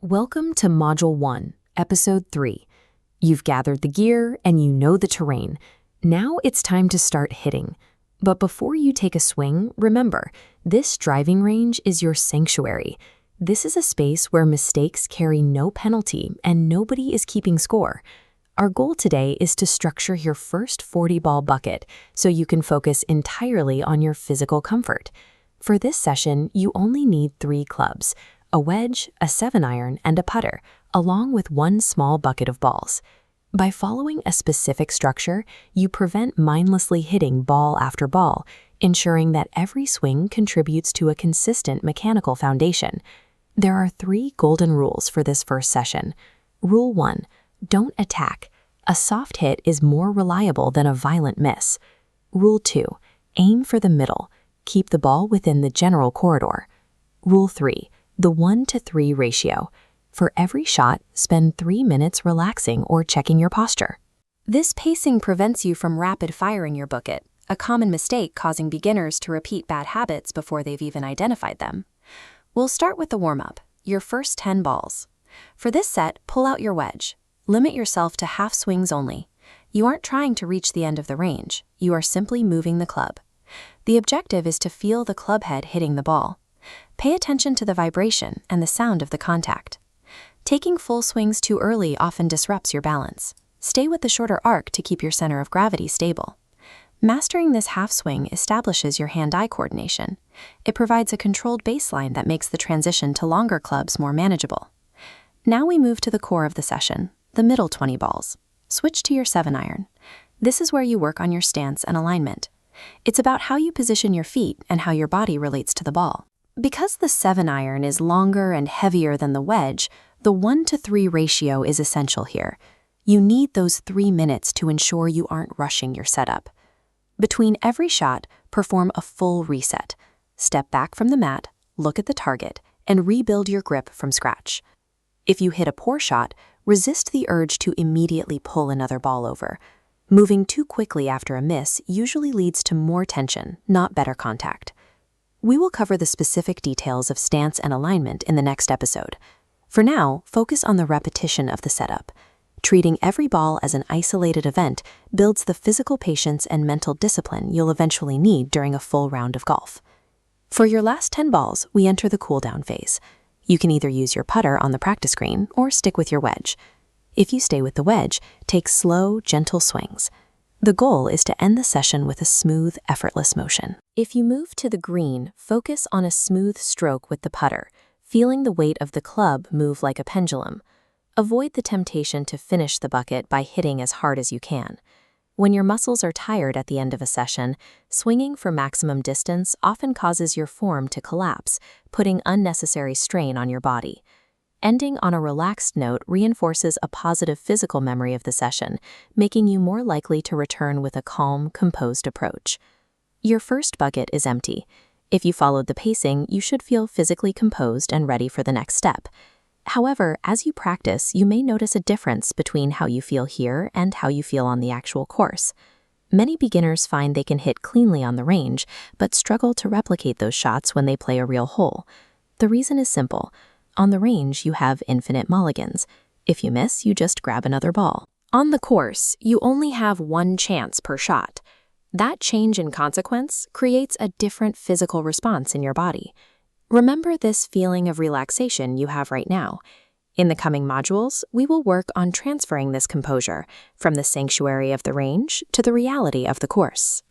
Welcome to Module 1, Episode 3. You've gathered the gear and you know the terrain. Now it's time to start hitting. But before you take a swing, remember, this driving range is your sanctuary. This is a space where mistakes carry no penalty and nobody is keeping score. Our goal today is to structure your first 40-ball bucket so you can focus entirely on your physical comfort. For this session, you only need 3 clubs: a wedge, a 7-iron, and a putter, along with 1 small bucket of balls. By following a specific structure, you prevent mindlessly hitting ball after ball, ensuring that every swing contributes to a consistent mechanical foundation. There are 3 golden rules for this first session. Rule 1. Don't attack. A soft hit is more reliable than a violent miss. Rule 2. Aim for the middle. Keep the ball within the general corridor. Rule 3. The 1-to-3 ratio. For every shot, spend 3 minutes relaxing or checking your posture. This pacing prevents you from rapid firing your bucket, a common mistake causing beginners to repeat bad habits before they've even identified them. We'll start with the warm-up, your first 10 balls. For this set, pull out your wedge. Limit yourself to half swings only. You aren't trying to reach the end of the range. You are simply moving the club. The objective is to feel the club head hitting the ball. Pay attention to the vibration and the sound of the contact. Taking full swings too early often disrupts your balance. Stay with the shorter arc to keep your center of gravity stable. Mastering this half swing establishes your hand-eye coordination. It provides a controlled baseline that makes the transition to longer clubs more manageable. Now we move to the core of the session, the middle 20 balls. Switch to your 7-iron. This is where you work on your stance and alignment. It's about how you position your feet and how your body relates to the ball. Because the 7-iron is longer and heavier than the wedge, the 1-to-3 ratio is essential here. You need those 3 minutes to ensure you aren't rushing your setup. Between every shot, perform a full reset. Step back from the mat, look at the target, and rebuild your grip from scratch. If you hit a poor shot, resist the urge to immediately pull another ball over. Moving too quickly after a miss usually leads to more tension, not better contact. We will cover the specific details of stance and alignment in the next episode. For now, focus on the repetition of the setup. Treating every ball as an isolated event builds the physical patience and mental discipline you'll eventually need during a full round of golf. For your last 10 balls, we enter the cool-down phase. You can either use your putter on the practice green or stick with your wedge. If you stay with the wedge, take slow, gentle swings. The goal is to end the session with a smooth, effortless motion. If you move to the green, focus on a smooth stroke with the putter, feeling the weight of the club move like a pendulum. Avoid the temptation to finish the bucket by hitting as hard as you can. When your muscles are tired at the end of a session, swinging for maximum distance often causes your form to collapse, putting unnecessary strain on your body. Ending on a relaxed note reinforces a positive physical memory of the session, making you more likely to return with a calm, composed approach. Your first bucket is empty. If you followed the pacing, you should feel physically composed and ready for the next step. However, as you practice, you may notice a difference between how you feel here and how you feel on the actual course. Many beginners find they can hit cleanly on the range, but struggle to replicate those shots when they play a real hole. The reason is simple. On the range, you have infinite mulligans. If you miss, you just grab another ball. On the course, you only have 1 chance per shot. That change in consequence creates a different physical response in your body. Remember this feeling of relaxation you have right now. In the coming modules, we will work on transferring this composure from the sanctuary of the range to the reality of the course.